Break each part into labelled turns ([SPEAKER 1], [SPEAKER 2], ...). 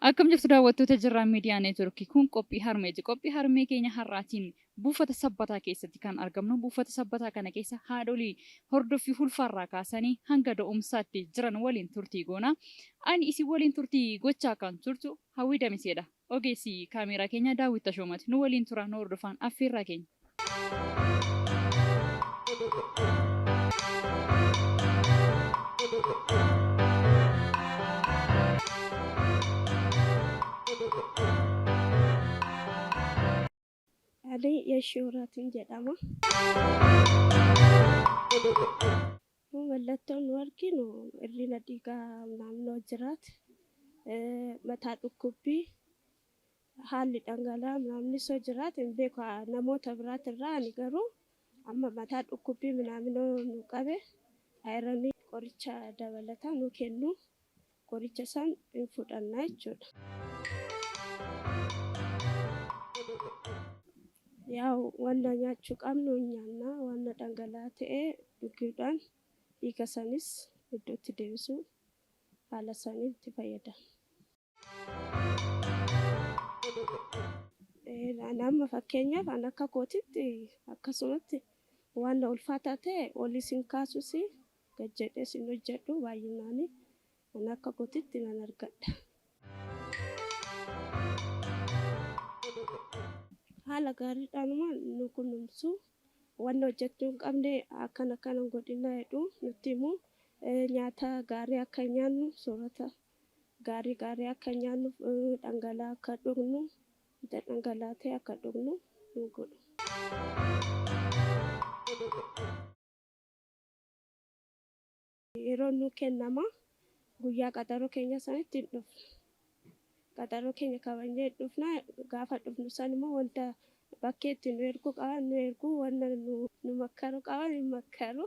[SPEAKER 1] Akkam jirtu daawwattoota Jirraa Miidiyaa Neetwoorkii kun qophii harmeeti. Qophii harmee keenya har'aatiin buufata sabbataa keessatti kan argamnu. Buufata sabbataa kana keessa haadholii hordoffii ulfaarraa kaasanii hanga da'umsaatti jiran waliin turtii goona. Ani isin waliin turtii gochaa kan turtu Hawwii Damiseedha. Ogeessi kaameeraa keenya Daawwit Tashoomati. Nu waliin tura nu hordofaan affeerraa keenya.
[SPEAKER 2] Ani Yeshooratiin jedhama. Mallattoon nu arginu hir'ina dhiigaa naannoo jiraate, mataa dhukkubbii, haalli dhangala'aa naannoo soo jiraate hin beeku namoota biraatirraa ani garuu amma mataa dhukkubbii minaaminoo nu qabe ayiranii qoricha dabalataa nu kennu qoricha san hin fudhanna jechuudha. Yaa'u wanta nyaachuu qabnu nyaanna wanta dhangala'aa ta'e dhuguudhaan dhiiga sanis iddootti deebisuu haala saniin itti fayyadamu. Amma fakkeenyaaf an akka kootitti akkasumatti waan ulfaataa ta'e olii sin kaasus gad jedhee sin hojjedhu baay'inaan an akka kootitti nan argadha. Haala gaariidhaan nu kunuunsu waan hojjechuu hin qabne akkana godhina jedhu nutti himu nyaata gaarii akka nyaannu soorata gaarii akka nyaannu dhangala'aa akka dhugnu dhangalaatee akka dhugnu nu godhu. Yeroo nu kennama guyyaa qaxaroo keenya sanitti hin dhufnu. Qaxaroo keenya kabajnee dhufna gaafa dhufnu san immoo wanta bakkeetti nu erguu qaban nu erguu wanta nu makkaru qaban hin makkaru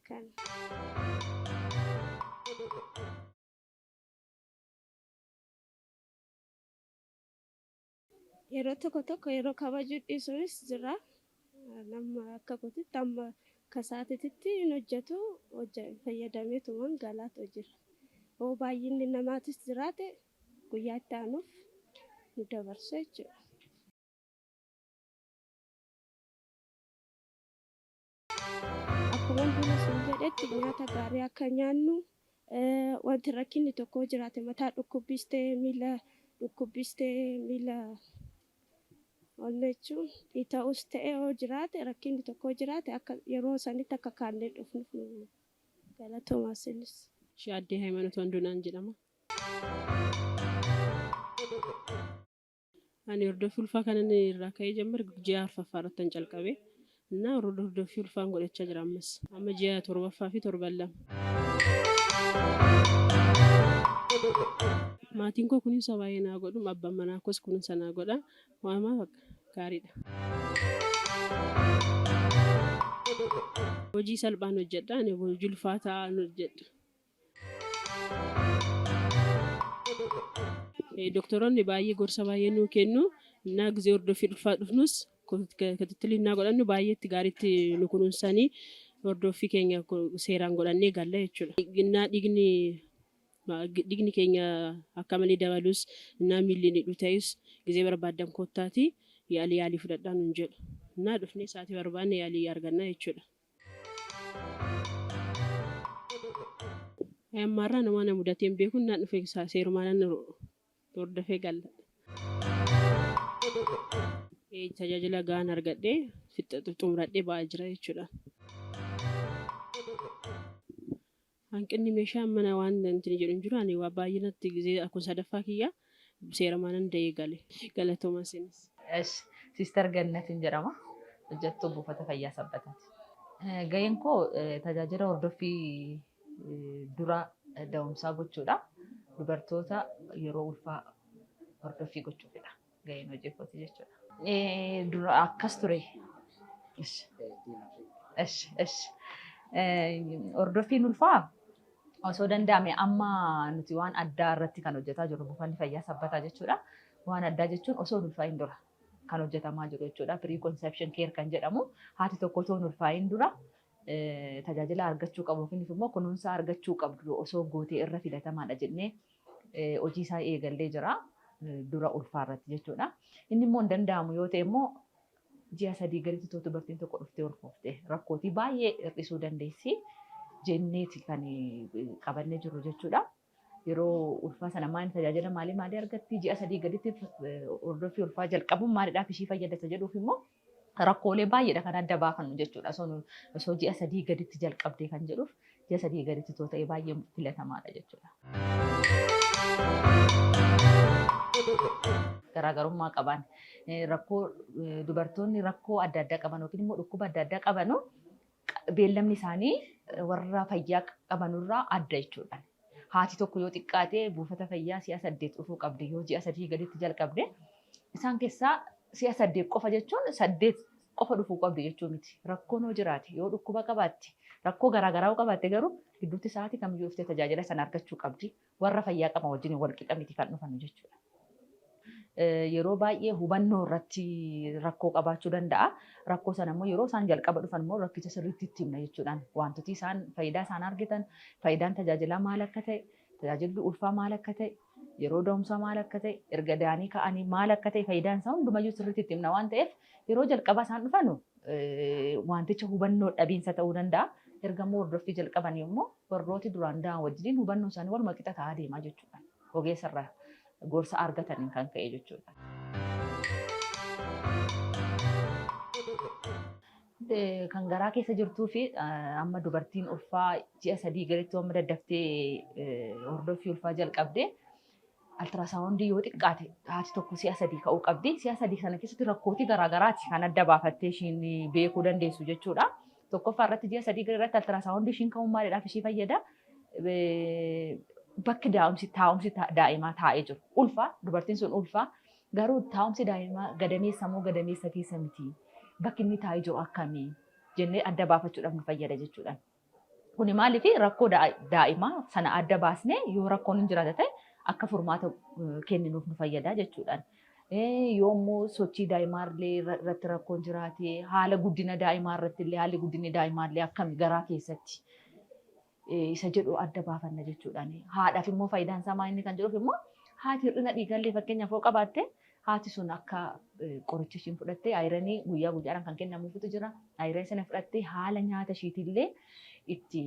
[SPEAKER 2] kan. Yeroo tokko yeroo kabajuu dhiisuunis jira. Nama akka kootitti amma kasaatitti hin hojjetu fayyadameetumaan galaatu jira. Hoo baay'inni namaatis jiraate guyyaa itti aanuuf nu dabarsu jechuudha. Akkuma dura sun jedhetti nyaata gaarii akka nyaannu wanti rakkinni tokko jiraate mataa dhukkubbiis ta'e miila dhukkubbiis ta'e miila ol jechuun ta'us ta'e yoo jiraate rakkinni tokko jiraate akka yeroo sanitti akka kaannee dhufnuuf nu galatoomaa sinis.
[SPEAKER 3] Shaaddee Hayimaanoot Wandunaan jedhama. Ani hordoffii ulfaa kanan irraa ka'ee jalqabe ji'a arfaffaa irratti calqabe. Innaa hordoffii ulfaan godhachaa jira ammas. Amma ji'a torbaffaa fi torban lama. Maatiin koo kunuunsa baay'ee naa godhu, abbaan manaa koos kunuunsa naa godha. Waamaa gaariidha. Hojii salphaan hojjedha. Ani hojii ulfaataa hojjedha. Doktoroonni baay'ee gorsa baay'ee nuu kennu. Innaa gisee hordoffii ulfaa dhufnus kittilli innaa godhannu baay'eetti gaariitti nu kunuunsanii hordoffii keenya seeraan godhannee galla jechuudha. Innaa dhiigni keenya akka malee dabalus innaa miilli hidhu ta'us gisee barbaaddan koottaati yaalii fudhadhaa nuun jedhu. Innaa dhufnee sa'aatii barbaanne yaalii arganna jechuudha. Ammaarraa namoota mudateen beeku innaa dhufee seerumaan hordofee galla. Tajaajila gahaan argadhee xumuradhee ba'aa jira jechuudha. Hanqinni meeshaa mana waan jedhu hin jiru ani waa baay'inatti gisee akkuma sadaffaa kiyya seerumaan da'ee gale. Galatoomaa sinis.
[SPEAKER 4] Sister Gannatiin jedhama. Hojjettuu buufata fayyaa sabbataati. Gaheen koo tajaajila hordoffii dura da'umsaa gochuudha. Dubartoota yeroo ulfaa hordoffii gochuufidha. Gaheen hojii kooti jechuudha. Dura akkas ture. Hordoffiin ulfaa Osoo danda'ame amma nuti waan addaa irratti kan hojjetaa jirru buufanni fayyaa sabbataa jechuudha. Waan addaa jechuun osoo hin ulfaa'iin dura kan hojjetamaa jiru jechuudha. Pre-conception care kan jedhamu haati tokko osoo hin ulfaa'iin dura tajaajila argachuu qabu yookiin immoo kunuunsa argachuu qabdu osoo gootee irra filatamaadha jennee hojii isaa eegallee jira dura ulfaarratti jechuudha. Inni immoo hin danda'amu yoo ta'e immoo ji'a 3 gaditti dubartiin tokko dhuftee ulfoofte rakkootii baay'ee hir'isuu dandeessi jenneeti kan qabannee jiru jechuudha. Yeroo ulfaa sana maal tajaajila maalii argatti ji'a 3 gaditti hordoffii ulfaa jalqabuun maaliidhaaf ishii fayyadata jedhuuf immoo rakkoolee baay'eedha kan adda baafannu jechuudha. Osoo ji'a 3 gaditti jalqabdee kan jedhuuf ji'a 3 gaditti too ta'e baay'ee filatamaadha jechuudha. Garaagarummaa qaban rakkoo dubartoonni rakkoo adda addaa qaban yookiin immoo dhukkuba adda addaa qabanu beellamni isaanii warra fayyaa qabanurraa adda jechuudha. Haati tokko yoo xiqqaate buufata fayyaa si'a 8 dhufuu qabdi yoo ji'a 3 gaditti jalqabde isaan keessaa si'a 8 qofa jechuun 8 qofa dhufuu qabdi jechuu miti. Rakkoon yoo jiraate yoo dhukkuba qabaatti rakkoo garaagaraa yoo qabaatte garuu gidduutti sa'aatii kamiyyuu dhuftee tajaajila sana argachuu qabdi. Warra fayyaa qaban wajjin wal qixa miti kan dhufan jechuudha. Yeroo baay'ee hubannoo irratti rakkoo qabaachuu danda'a. Rakkoo sana immoo yeroo isaan jalqaba dhufan immoo rakkicha sirriitti itti himna jechuudhaan wantooti isaan faayidaa isaan argatan faayidaan tajaajilaa maal akka ta'e tajaajilli ulfaa maal akka ta'e yeroo da'umsaa maal akka ta'e erga da'anii ka'anii maal akka ta'e faayidaan isaa hundumayyuu sirriitti itti himna waan ta'eef yeroo jalqaba isaan dhufan wanticha hubannoo dhabiinsa ta'uu danda'a. Erga immoo hordoffii jalqaban immoo warrooti duraan da'an wajjin hubannoo isaanii waluma qixa ta'aa deemaa jechuudha. Ogeessarraa gorsa argataniin kan ka'e jechuudha. Kan garaa keessa jirtuu fi amma dubartiin ulfaa ji'a 3 gaditti amma daddaftee hordoffii ulfaa jalqabdee altiraasaawundii yoo xiqqaate haati tokko si'a 3 ka'uu qabdi. Si'a 3 sana keessatti rakkootii garaagaraati kan adda baafattee ishiin beekuu dandeessu jechuudha. Tokkoffaa irratti ji'a 3 gadi irratti altiraasaawundii ishiin ka'uun maaliidhaaf ishii fayyada? Bakki taa'umsi daa'imaa taa'ee jiru. Ulfaa dubartiin sun ulfaa garuu taa'umsi daa'imaa gadameessa moo gadameessa keessa miti. Bakki inni taa'ee jiru akkamii jennee adda baafachuudhaaf nu fayyada jechuudha. Kuni maaliif rakkoo daa'imaa sana adda baasnee yoo rakkoon hin jiraate ta'e akka furmaata kenninuuf nu fayyada jechuudha. Yoommoo sochii daa'imaa irratti rakkoon jiraate haala guddina daa'imaa irratti illee haalli guddinni daa'imaa illee akkami garaa keessatti. Isa jedhu adda baafanna jechuudhaan. Haadhaaf immoo faayidaan isaa maal inni kan jedhuuf immoo haati hir'ina dhiigallee fakkeenyaaf yoo qabaatte haati sun akka qoricha ishiin fudhattee ayiranii guyyaa guyyaadhaan kan kennamuufitu jira. Ayiranii sana fudhattee haala nyaata ishiitillee itti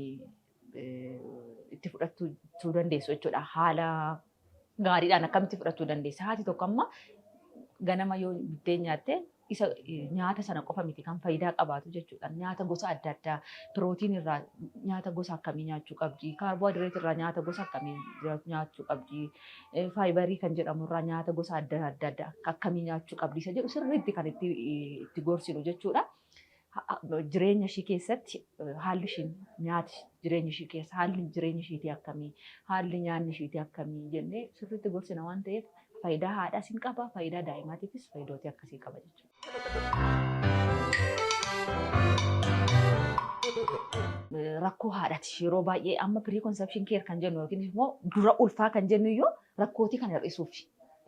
[SPEAKER 4] fudhachuu dandeessu jechuudha. Haala gaariidhaan akkamitti fudhachuu dandeessa. Haati tokko amma ganama yoo biddeen nyaatte isa nyaata sana qofa miti kan faayidaa qabaatu jechuudha. Nyaata gosa adda addaa pirootiin irraa nyaata gosa akkamii nyaachuu qabdi, kaarboohayidireetii irraa nyaata gosa akkamii nyaachuu qabdi, faayibarii kan jedhamu irraa nyaata gosa adda addaa akkamii nyaachuu qabdi isa jedhu sirriitti kan itti gorsinu jechuudha. Jireenya ishii keessatti haalli ishiin nyaati jireenya ishii keessa haalli jireenya ishiitii akkamii, haalli nyaanni ishiitii akkamii jennee sirriitti gorsina waan ta'eef faayidaa haadhaas hin qaba, faayidaa daa'imaatiifis faayidooti akkasii qaba jechuudha. Rakkoo haadhaati yeroo baay'ee amma pre-conception care kan jennu yookiin immoo dura ulfaa kan jennu iyyuu rakkootii kan hir'isuuf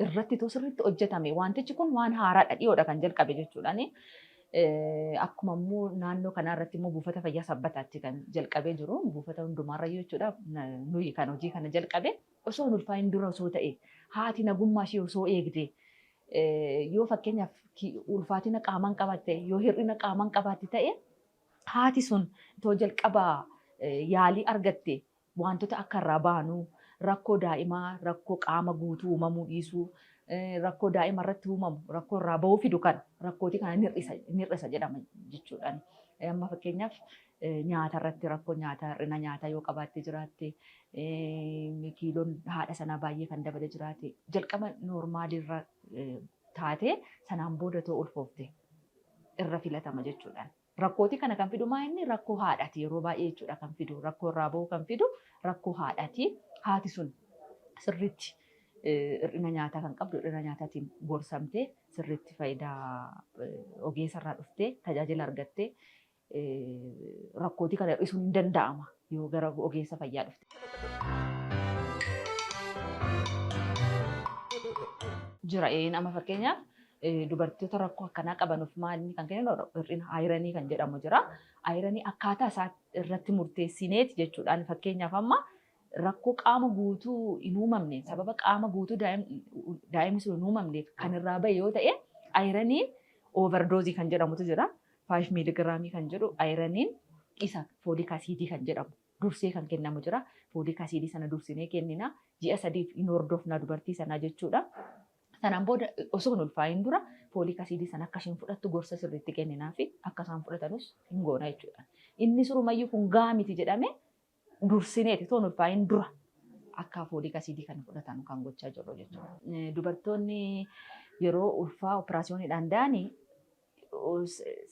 [SPEAKER 4] irratti too sirriitti hojjetame wantichi kun waan haaraadha dhiyoodha kan jalqabe jechuudha. Akkuma immoo naannoo kanarratti immoo buufata fayyaa sabbataatti kan jalqabee jiru buufata hundumaarra jechuudha. Nuyi kan hojii kana jalqabe osoo hin ulfaa'iin dura osoo ta'e haati nagummaa ishee osoo eegde yoo fakkeenyaaf ulfaatina qaamaan qabaatte yoo hir'ina qaamaan qabaatte ta'e haati sun itoo jalqabaa yaalii argatte wantoota akka irraa baanu rakkoo daa'imaa rakkoo qaama guutuu uumamuu dhiisuu rakkoo daa'ima irratti uumamu rakkoo irraa bahuu fidu kan rakkootii kana hir'isa jedhama jechuudha. Amma fakkeenyaaf nyaata irratti rakkoo nyaataa hir'ina nyaataa yoo qabaatte jiraatte kiiloon haadha sanaa baay'ee kan dabale jiraate jalqaba noormaaliirra taate sanaan booda too ulfoofte irra filatama jechuudha. Rakkootii kana kan fidu maa inni rakkoo haadhaati yeroo baay'ee jechuudha kan fidu rakkoo irraa bahuu kan fidu rakkoo haadhaati. Haati sun sirriitti hir'ina nyaataa kan qabdu hir'ina nyaataatiin gorsamtee sirriitti faayidaa ogeessarraa dhuftee tajaajila argattee rakkootii kana hir'isuun hin danda'ama yoo gara ogeessa fayyaa dhufte. Jira nama fakkeenyaaf dubartoota rakkoo akkanaa qabanuuf maali kan kennu hir'ina ayiranii kan jedhamu jira. Ayiranii akkaataa isaa irratti murteessineeti jechuudhaan fakkeenyaaf amma rakkoo qaama guutuu hin uumamne sababa qaama guutuu daa'imni sun hin uumamneef kan irraa bahe yoo ta'e ayiranii overdoozii kan jedhamutu jira. 5 miiligiraamii kan jedhu ayiraniin isa fooliik asiidii kan jedhamu dursee kan kennamu jira. Fooliik asiidii sana dursinee kennina ji'a 3 hin hordofna dubartii sanaa jechuudha. Sanaan booda osoo hin ulfaayin dura fooliik asiidii sana akka isheen fudhattu gorsa sirriitti kenninaa fi akka isaan fudhatanus hin goona jechuudha. Inni surumayyuu kun gahaa miti jedhame dursineeti osoo hin ulfaayin dura akka fooliik asiidii kan fudhatan kan gochaa jirru jechuudha. Dubartoonni yeroo ulfaa operaasiyooniidhaan da'anii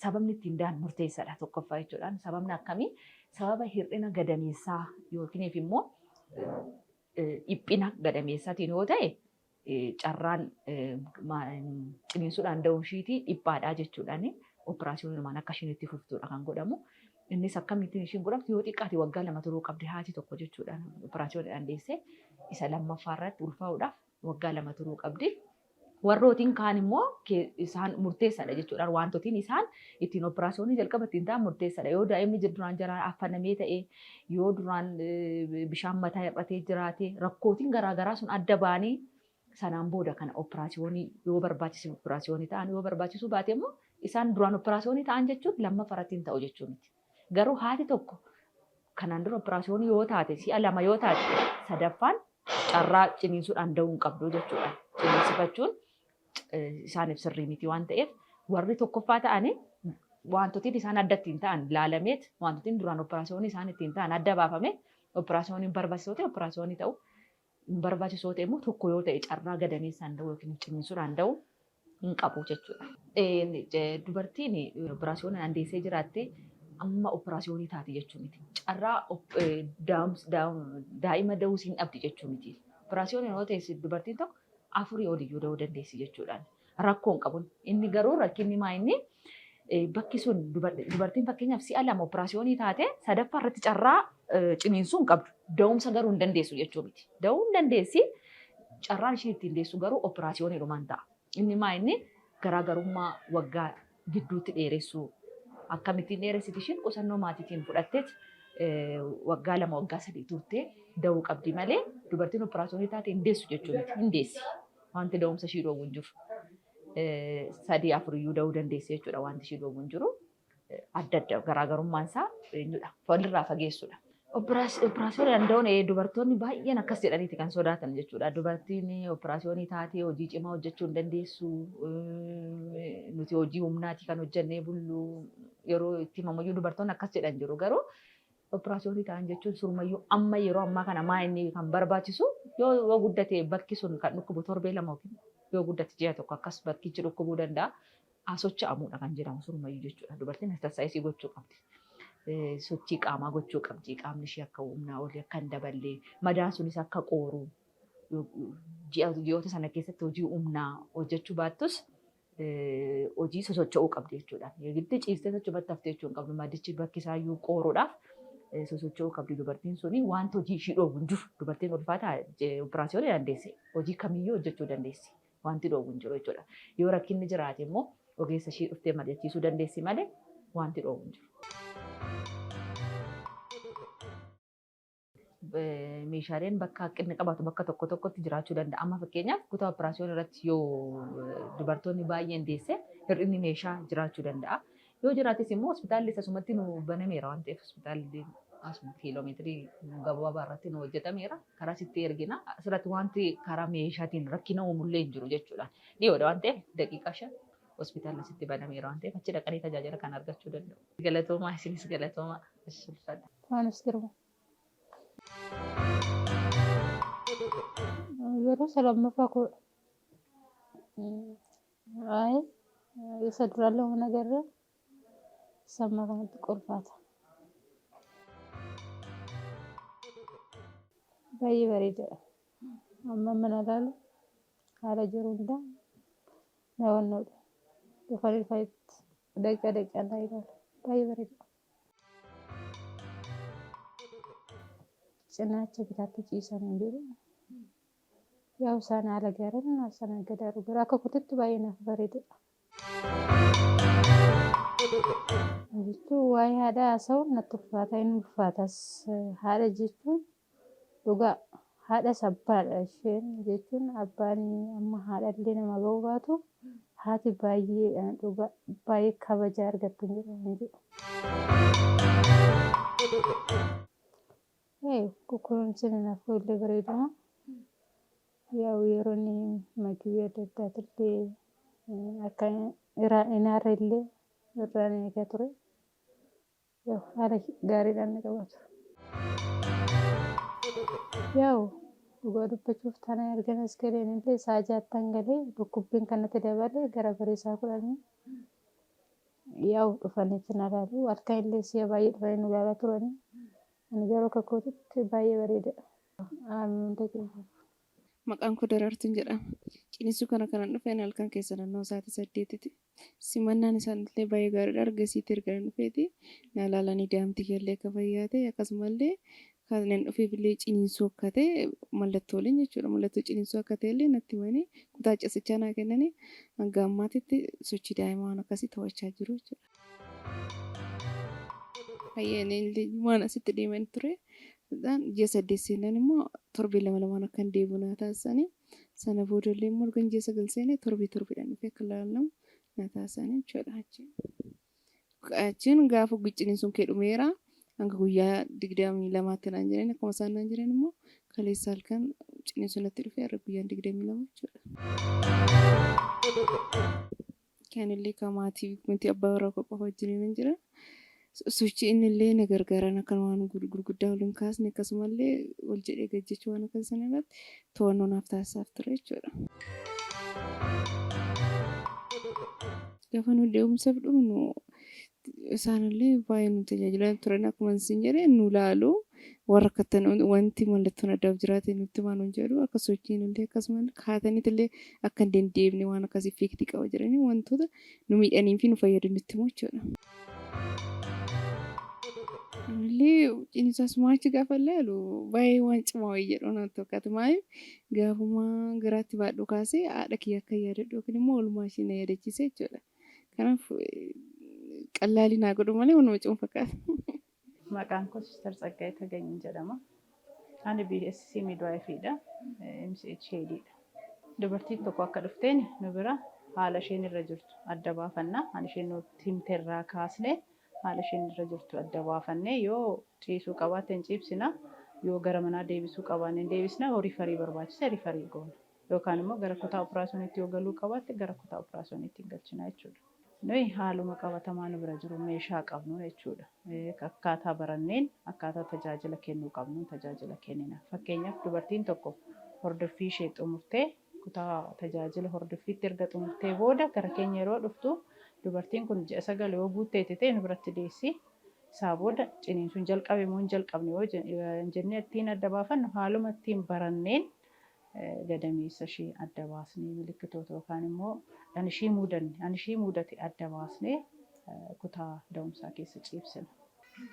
[SPEAKER 4] sababni ittiin da'an murteessaadha tokkoffaa jechuudhaan. Sababni akkamii? Sababa hir'ina gadameessaa yookiin immoo dhiphina gadameessaatiin yoo ta'e carraan ciniinsuudhaan da'uun ishiitii dhiphaadhaa jechuudhaan operaasiyooniidhaan akka isheen itti fuftuudha kan godhamu. Innis akkamittiin isheen godhamtu yoo xiqqaate waggaa 2 turuu qabdi haati tokko jechuudhaan operaasiyooniidhaan deessee isa lammaffaa irratti ulfaa'uudhaaf waggaa 2 turuu qabdi. Warrootiin kaan immoo isaan murteessaadha jechuudhaan wantootni isaan ittiin operaasiyoonii jalqaba ittiin ta'an murteessaadha. Yoo daa'imni duraan jaraan affanamee ta'e yoo duraan bishaan mataa hir'atee jiraate rakkootiin garaagaraa sun adda ba'anii sanaan booda kana operaasiyoonii yoo barbaachisu operaasiyoonii ta'an yoo barbaachisu baate immoo isaan duraan operaasiyoonii ta'an jechuun lammaffaa irratti hin ta'u jechuu miti. Garuu haati tokko kanaan dura operaasiyoonii yoo taate si'a 2 yoo taate sadaffaan carraa ciniinsuudhaan da'uu hin qabdu jechuudha. Ciniinsifachuun isaaniif sirrii miti waan ta'eef warri tokkoffaa ta'anii wantootni isaan adda ittiin ta'an laalameet wantootni duraan operaasiyoonii isaan ittiin ta'an adda baafame operaasiyooniin barbaachisoo ta'e operaasiyoonii ta'u hin barbaachisoo ta'e immoo tokko yoo ta'e carraa gadameessaan da'uu yookiin ciniinsuudhaan da'uu hin qabu jechuudha. Dubartiin operaasiyoonii handeessee jiraatte amma operaasiyoonii taate jechuu miti. Carraa daa'ima da'uus hin dhabdi jechuu miti. Operaasiyoonii yoo ta'e dubartiin tokko 4 oliyyuu da'uu dandeessi jechuudhaan rakkoo hin qabu. Inni garuu rakkinni maa inni bakki sun dubartiin fakkeenyaaf si'a 2 operaasiyoonii taate sadaffaa irratti carraa ciniinsuu hin qabdu. Da'umsa garuu hin dandeessu jechuu miti. Da'uu hin dandeessi carraan isheen ittiin deessu garuu operaasiyooniidhumaan ta'a. Inni maa inni garaagarummaa waggaa gidduutti dheeressuu akkamittiin dheeressiti isheen qusannoo maatiitiin fudhatteet waggaa 2 waggaa 3 turtee da'uu qabdi malee dubartiin operaasiyoonii taate hin deessu jechuu miti. Hin deessi. Wanti da'umsa ishii dhoowwu hin jiru. 3-4 iyyuu da'uu dandeessi jechuudha wanti ishii dhoowwu hin jiru. Adda adda garaagarummaan isaa eenyudha? Walirraa fageessudha. Operaasiyoonii danda'uun dubartoonni baay'een akkas jedhaniiti kan sodaatan jechuudha. Dubartiin operaasiyoonii taatee hojii cimaa hojjechuu hin dandeessu. Nuti hojii humnaatii kan hojjennee bullu yeroo itti himamuyyuu dubartoonni akkas jedhan jiru. Garuu operaasiyoonii ta'an jechuun surumayyuu amma yeroo ammaa kana maa inni kan barbaachisu yoo guddate bakki sun kan dhukkubu torbee 2 yookiin yoo guddate ji'a 1 akkas bakkichi dhukkubuu danda'a. Socho'amuudha kan jedhamu surumayyuu jechuudha. Dubartiin eksersaayisii gochuu qabdi. Sochii qaamaa gochuu qabdi. Qaamni ishee akka humnaa olii akka hin daballee madaan sunis akka qooru ji'oota sana keessatti hojii humnaa hojjechuu baattus hojii sosocho'uu qabdi jechuudha. Giddi ciistee socho'umatti haftee jechuu hin qabdu. Madichi bakki isaayyuu qooruudhaaf sosocho'uu qabdi dubartiin suni wanta hojii ishii dhoowwu hin jiru. Dubartiin ulfaataa operaasiyoonii dandeesse. Hojii kamiyyuu hojjechuu dandeessi. Wanti dhoowwu hin jiru jechuudha. Yoo rakkinni jiraate immoo ogeessa ishii dhuftee mari'achiisuu dandeessi malee wanti dhoowwu hin jiru. Meeshaaleen bakka haqqinni qabaatu bakka tokko tokkotti jiraachuu danda'a. Amma fakkeenyaaf kutaa operaasiyoonii irratti yoo dubartoonni baay'een deesse hir'inni meeshaa jiraachuu danda'a. Yoo jiraates immoo hospitaalli asumatti nu banameera waan ta'eef hospitaalli asuma kiiloomeetirii gabaabaa irratti nu hojjetameera. Karaa sitti ergina. Asirratti wanti karaa meeshaatiin rakkina uumullee hin jiru jechuudha. Dhiyoodha waan ta'eef daqiiqaa 5 hospitaalli sitti banameera waan ta'eef achi dhaqanii tajaajila kan argachuu danda'u. Galatoomaa isinis galatoomaa.
[SPEAKER 5] Waanis garba. Yeroo lammaffaa koo isa duraallee waan agarra samma kanatti qolfaata. Baay'ee bareedaadha. Amma mana ilaalu haala jiru hundaa na wannoodha. Dhufanii faayitti daqiiqaa ilaalu baay'ee bareeda. cinaacha bitaatti ciisan hin jiru. Yaa'u isaan haala gaariin sana gargaaru gara akka kutitti baay'ee naaf bareedudha. Jechuun waa'ee haadhaa haasa'uun natti ulfaata inni ulfaatas haadha jechuun dhugaa haadha sabbaadha isheen jechuun abbaan amma haadha illee nama ga'uu baatu haati baay'ee dhugaa baay'ee kabaja argattu hin jedhamu jedhu. Kukuunsi naaf illee bareeduma. Yaa'u yeroo inni magii adda addaattillee akka inaarra illee irraan eegaa ture. Yaa'u haala gaariidhaan na qabatu. Yaa'u dhugaa dubbachuuf taanaan erga as galeen illee sa'a 6 galee dhukkubbiin kan natti dabalee gara bareesaa 10 yaa'u dhufanitti na ilaalu halkan illee si'a baay'ee dhufanii nu ilaalaa turanii ani garuu akka kootitti baay'ee bareedadha.
[SPEAKER 6] Maqaan koo Daraartuun jedhama. Ciniinsuu kana kanan dhufeen halkan keessa naannoo sa'aatii 8tti. Simannaan isaanillee baay'ee gaariidha. Argasiitti erga dhufeeti na ilaalanii daa'imti keellee akka fayyaa ta'e akkasumallee kan inni dhufeefillee ciniinsuu akka ta'e mallattooleen jechuudha. Mallattoo ciniinsuu akka ta'ellee natti himanii kutaa ciisichaa naa kennanii hanga ammaatitti sochii daa'imaa waan akkasii to'achaa jiru jechuudha. Fayyeenillee waan asitti deeman ture. Ji'a 8 seenan immoo torbee 2 akka hin deebi'u na taasisanii sana boodallee immoo erga ji'a 9 seenee torbeedhaan dhufee akka ilaalamu na taasisanii jechuudha. Achiin gaafa ciniinsuun kee dhumeera hanga guyyaa 22tti naan jireen akkuma isaan naan jireen immoo kaleessa halkan ciniinsuun natti dhufee har'a guyyaan 22 jechuudha. Kanillee kan maatii miti abbaa warraa qofa wajjin hin jira. Sochii inni illee na gargaaran akka waan gurguddaa waliin kaasne akkasumallee wal jedhee gajjechuu waan akka sana irratti to'annoo naaf taasisaaf ture jechuudha. Gaafa nu deemumsaaf dhumnu isaanillee baay'ee nu tajaajilaa turan akkuma isin jedhee nu laalu warra akkattan wanti mallattoon addaaf jiraate nutti waan hin jedhu akka sochiin illee akkasumallee kaataniit illee akka hin deemne waan akkasii fiiktii qaba jiranii wantoota nu miidhanii fi nu fayyadu nutti immoo jechuudha. Illee ciniinsaas maachi gaafa ilaalu baay'ee waan cimaa wayii jedhu natti fakkaata. Maaliif gaafuma garaatti baadhuu kaasee haadha kiyya akka yaadadhu yookiin immoo oolmaa ishee na yaadachiise jechuudha. Kanaaf qallaalii naa godhu malee wanuma cimu fakkaata.
[SPEAKER 7] Maqaan koo Sister Tsaggaayee Tagaanyii jedhama. Ani BSc Midwaayifiidha. MCH Heediidha. Dubartiin tokko akka dhufteen nu bira haala isheen irra jirtu adda baafannaa. Ani isheen nutti himteerraa kaasnee haala isheen irra jirtu adda baafannee yoo ciisuu qabaatte hin ciibsina yoo gara manaa deebisuu qabaanne hin deebisna horii farii barbaachise rifarii goona yookaan immoo gara kutaa operaasyooniitti yoo galuu qabaatte gara kutaa operaasyooniitti galchina jechuudha. Nuyi haaluma qabatamaa nu bira jiru meeshaa qabnu jechuudha. Akkaataa baranneen akkaataa tajaajila kennuu qabnu tajaajila kennina. Fakkeenyaaf dubartiin tokko hordoffii ishee xumurtee kutaa tajaajila hordoffiitti erga xumurtee booda gara keenya yeroo dhuftu dubartiin kun ji'a 9 yoo guutteetti ta'e nu biratti deessi. Isaa booda ciniinsuun jalqabe moo hin jalqabne yoo jennee ittiin adda baafannu haaluma ittiin baranneen gadameessa ishee adda baasnee milikkitoota yookaan immoo ani ishii mudate adda baasnee kutaa da'umsaa keessa ciibsina.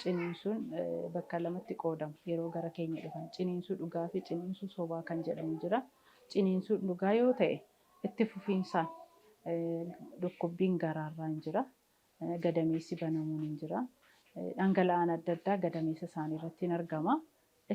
[SPEAKER 7] Ciniinsuun bakka lamatti qoodama yeroo gara keenya dhufan ciniinsuu dhugaa fi ciniinsuu sobaa kan jedhamu jira. Ciniinsuu dhugaa yoo ta'e itti fufiinsaan dhukkubbiin garaarraa hin jira. Gadameessi banamuun hin jira. Dhangala'aan adda addaa gadameessa isaanii irratti hin argama.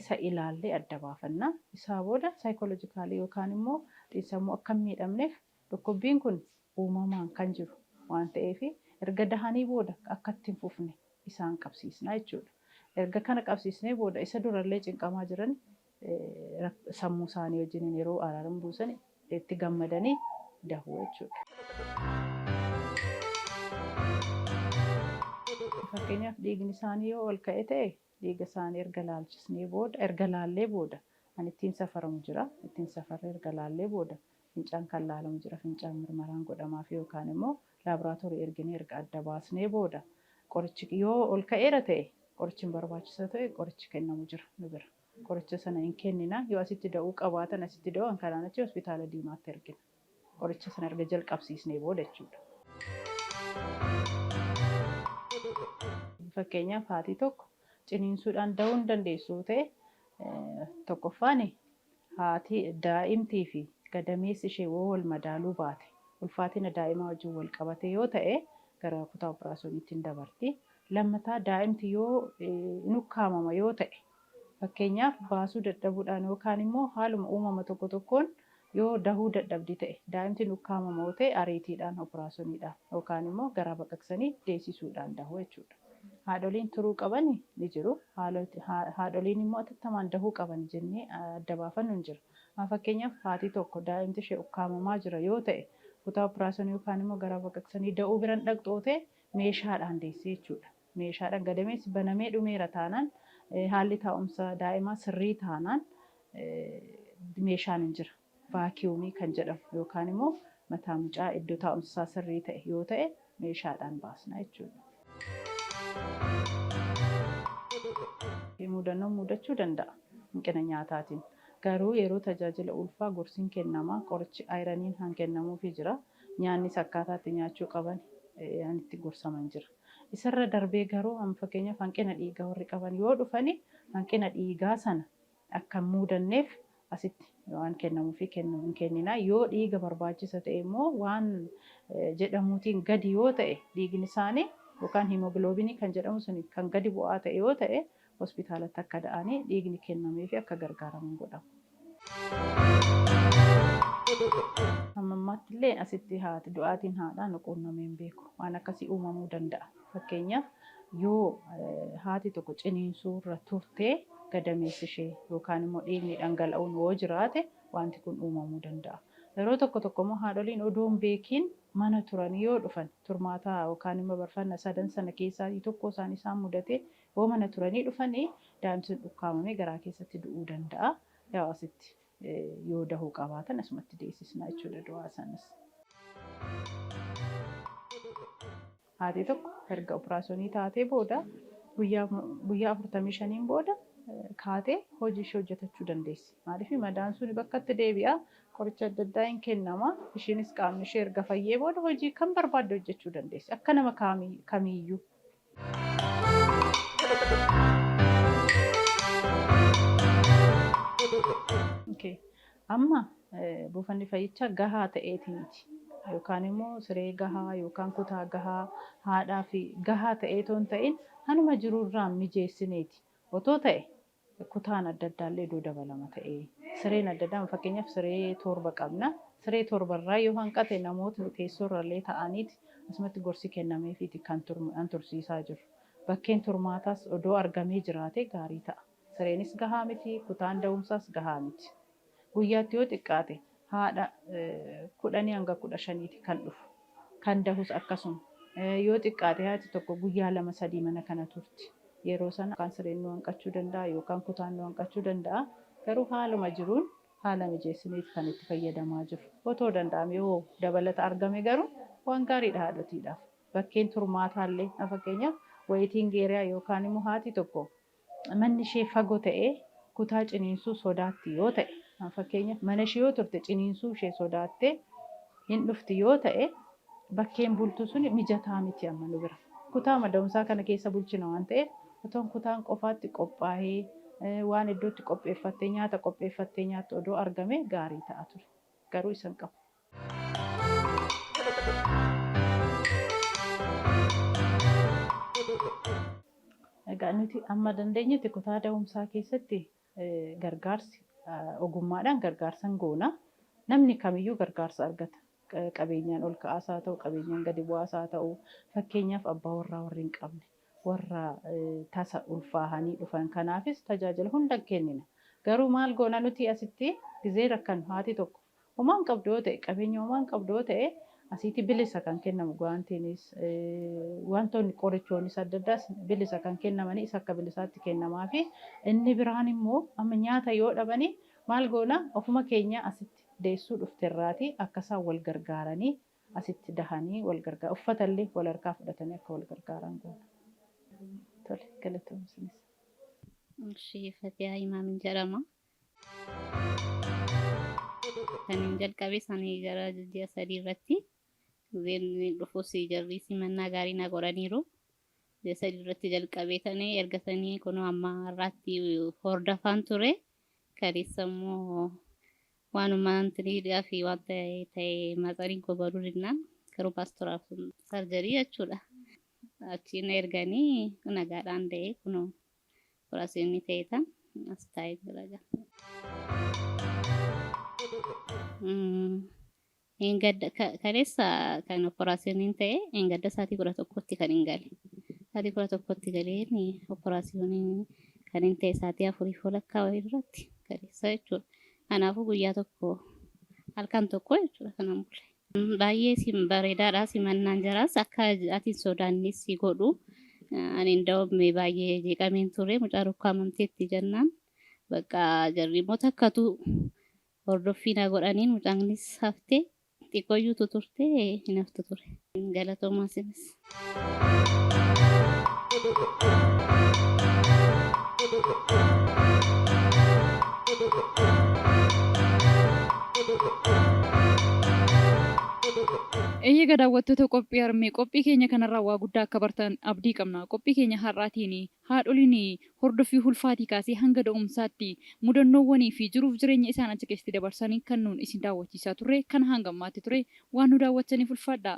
[SPEAKER 7] Isa ilaallee adda baafanna. Isaa booda saayikooloojikaalii yookaan immoo xiinsammuu akka hin miidhamneef dhukkubbiin kun uumamaan kan jiru waan ta'eef erga dahanii booda akka ittiin fufne isaan qabsiisna jechuudha. Erga kana qabsiisnee booda isa durallee cinqamaa jiran sammuu isaanii wajjin yeroo araaramu buusan itti gammadanii dahuu jechuudha. Fakkeenyaaf dhiigni isaanii yoo ol ka'e ta'e dhiiga isaanii erga laallee booda kan ittiin safaramu jira. Ittiin safarree erga laallee booda fincaan kan laalamu jira. Fincaan mirmaraan godhamaaf yookaan immoo laaboraatoorii erginee erga adda baasnee booda qorichi yoo ol ka'eera ta'e qorichi barbaachisaa ta'e qorichi kennamu jira nu bira. Qoricha sana hin kennina yoo asitti da'uu qabaatan asitti da'uu kanaan achi hospitaala diimaatti ergina. Qoricha sana erga jalqabsiisnee booda jechuudha. Fakkeenyaaf haati tokko ciniinsuudhaan da'uu hin dandeessu ta'e Tokkoffaan haati daa'imtii fi gadameessi ishee wal madaaluu baate ulfaatina daa'imaa wajjin wal qabate yoo ta'e gara kutaa operaasyooniitti hin dabarti. Lammataa daa'imti yoo nukkaamama yoo ta'e fakkeenyaaf baasuu dadhabuudhaan yookaan immoo haaluma uumama tokko tokkoon yoo dahuu dadhabdi ta'e daa'imti nukkaamama yoo ta'e ariitiidhaan operaasyooniidhaan yookaan immoo garaa baqaqsanii deessisuudhaan dahuu jechuudha. Haadholiin turuu qaban ni jiru. Haadholiin immoo atattamaan dahuu qaban jennee adda baafannu hin jiru. Fakkeenyaaf haati tokko daa'imti ishee ukkaamamaa jira yoo ta'e kutaa operaasyoonii yookaan immoo garaa baqaqsanii da'uu biran dhaqxoo ta'e meeshaadhaan deessee jechuudha. Meeshaadhaan gadameessi banamee dhumeera taanaan haalli taa'umsa daa'imaa sirrii taanaan meeshaan hin jira. Vaakiyuumii kan jedhamu yookaan immoo mataa mucaa iddoo taa'umsa sirrii ta'e yoo ta'e meeshaadhaan baasna jechuudha. Mudannoon mudachuu danda'a hanqina nyaataatiin. Garuu yeroo tajaajila ulfaa gorsiin kennamaa qorichi ayiraniin han kennamuufii jira. Nyaannis akkaataatti nyaachuu qaban itti gorsaman jira. Isarra darbee garuu fakkeenyaaf hanqina dhiigaa warri qaban yoo dhufani hanqina dhiigaa sana akka hin mudanneef asitti waan kennamuufii hin kennina. Yoo dhiiga barbaachisa ta'e immoo waan jedhamuutiin gadi yoo ta'e dhiigni isaanii yookaan himoogiloobiinii kan jedhamu sun kan gadi bu'aa ta'e yoo ta'e hospitaalatti akka da'anii dhiigni kennamee fi akka gargaaraman godhama. Ammammaatti illee asitti haati du'aatiin haadhaan quunnamee hin beeku. Waan akkasii uumamuu danda'a. Fakkeenyaaf yoo haati tokko ciniinsuurra turtee gadameessi ishee yookaan immoo dhiigni dhangala'uun yoo jiraate wanti kun uumamuu danda'a. Yeroo tokko immoo haadholiin odoo hin beekiin mana turan yoo dhufan turmaataa yookaan immoo barfanna sadan sana keessaa tokko isaan mudate yoo mana turanii dhufanii daa'imti dhukkaamamee garaa keessatti du'uu danda'a. Yaa asitti yoo dahuu qabaatan asumatti deessisna jechuudha du'aa sanas. Haati tokko erga operaasyoonii taatee booda guyyaa 45 booda kaatee hojii ishee hojjetachuu dandeessi. Maaliif madaan sun bakka itti deebi'a qoricha adda addaa hin kennama. Ishiinis qaamni ishee erga fayyee booda hojii kan barbaadde hojjechuu dandeessi. Akka nama kamiiyyuu. Amma buufanni fayyichaa gahaa ta'eeti miti. Yookaan immoo siree gahaa yookaan kutaa gahaa haadhaa fi gahaa ta'eetoo hin ta'in hanuma jirurraan mijeessineeti. Otoo ta'e kutaan adda addaallee iddoo dabalama ta'ee sireen adda addaa fakkeenyaaf siree 7 qabna. Siree 7 yoo hanqate namootni teessoorrallee ta'aniiti asumatti gorsi kennameefiiti kan tursiisaa jiru. Bakkeen turmaataas odoo argamee jiraate gaarii ta'a. Sireenis gahaa miti, kutaan da'umsaas gahaa miti. Guyyaatti yoo xiqqaate haadha 10 hanga 15 kan dhufu. Kan dahus akkasuma. Yoo xiqqaate haati tokko guyyaa 2-3 mana kana turti. Yeroo sana kan sireen nu hanqachuu danda'a yookaan kutaan nu hanqachuu danda'a. Garuu haaluma jiruun haala mijeessineeti kan itti fayyadamaa jiru. Otoo danda'ame yoo dabalata argame garuu waan gaariidha haadhotiidhaaf. Bakkeen turmaataallee fakkeenyaaf wayitiin geeriyaa yookaan immoo haati tokko manni ishee fagoo ta'ee kutaa ciniinsuu sodaatti yoo ta'e fakkeenyaaf mana ishee yoo turte ciniinsuu ishee sodaattee hin dhufti yoo ta'e bakkeen bultu sun mijataa miti amma nu bira. Kutaa mada'umsaa kana keessa bulchina waan ta'eef otoon kutaan qofaatti qophaa'ee waan iddootti qopheeffattee nyaata qopheeffattee nyaattu odoo argame gaarii ta'a ture. Garuu isan qabu. Egaa nuti amma dandeenyetti kutaa da'umsaa keessatti gargaarsi ogummaadhaan gargaarsan goona. Namni kamiyyuu gargaarsa argata. Qabeenyaan ol ka'aas haa ta'u, qabeenyaan gadi bu'aas haa ta'u, fakkeenyaaf abbaa warraa warri hin qabne, warra tasa ulfaahanii dhufan kanaafis tajaajila hunda kennina. Garuu maal goona nuti asitti gizee rakkan haati tokko homaan qabdu yoo ta'e, qabeenya homaan qabdu yoo ta'e, asitti bilisa kan kennamu gaantiinis wantoonni qorichoonis adda addaas bilisa kan kennamanii isa akka bilisaatti kennamaa fi inni biraan immoo amma nyaata yoo dhabanii maal goona ofuma keenya asitti deessuu dhufterraati akka isaan wal gargaaranii asitti dahanii wal gargaara uffatallee wal harkaa fudhatanii akka wal gargaaran goona. Tole galatoomsinis.
[SPEAKER 8] Ishee Fatihaa Imaamin jedhama. Kan jalqabe sanii gara ji'a 3 irratti gizeen dhufus jarri simannaa gaarii na godhaniiru. Jasa irratti jalqabeetanii ergatanii kunoo amma irratti hordofaan ture. Kaleessa immoo waanumaan tiriidhaa fi waan ta'e maaxariin koo baduu dinnaan garuu paastoraaf sarjarii jechuudha. Achiin erganii nagaadhaan ta'e kunoo operaasiyoonii ta'eeta as taa'ee jira jira. Kaleessa kan operaasiyooniin ta'e gadda sa'aatii 11tti kan hin gale. Sa'aatii 11tti galee operaasiyooniin kan hin ta'e sa'aatii 4:00 wayii irratti kaleessa jechuudha. Kanaafuu guyyaa tokko halkan tokko jechuudha kanan bule. Baay'ee bareedaadha simannaan jiraas akka ati sodaannis si godhu. Ani ndawme baay'ee jeeqameen ture mucaa rukkaa amanteetti jennaan. Bakka jarriimmoo takkatu hordoffii na godhaniin mucaanis haftee xiqqooyyuu turte hin haftu ture. Galatoomaa sinis.
[SPEAKER 1] Eeyyaga daawwattoota qophii harmee qophii keenya kanarraa waa guddaa akka bartan abdii qabna. Qophii keenya har'aatiin haadholiin hordoffii ulfaatii kaasee hanga da'umsaatti mudannoowwanii fi jiruuf jireenya isaan achi keessatti dabarsanii kan nuun isin daawwachiisaa turre kan hangammaatti ture waan nu daawwattaniif ulfaadha.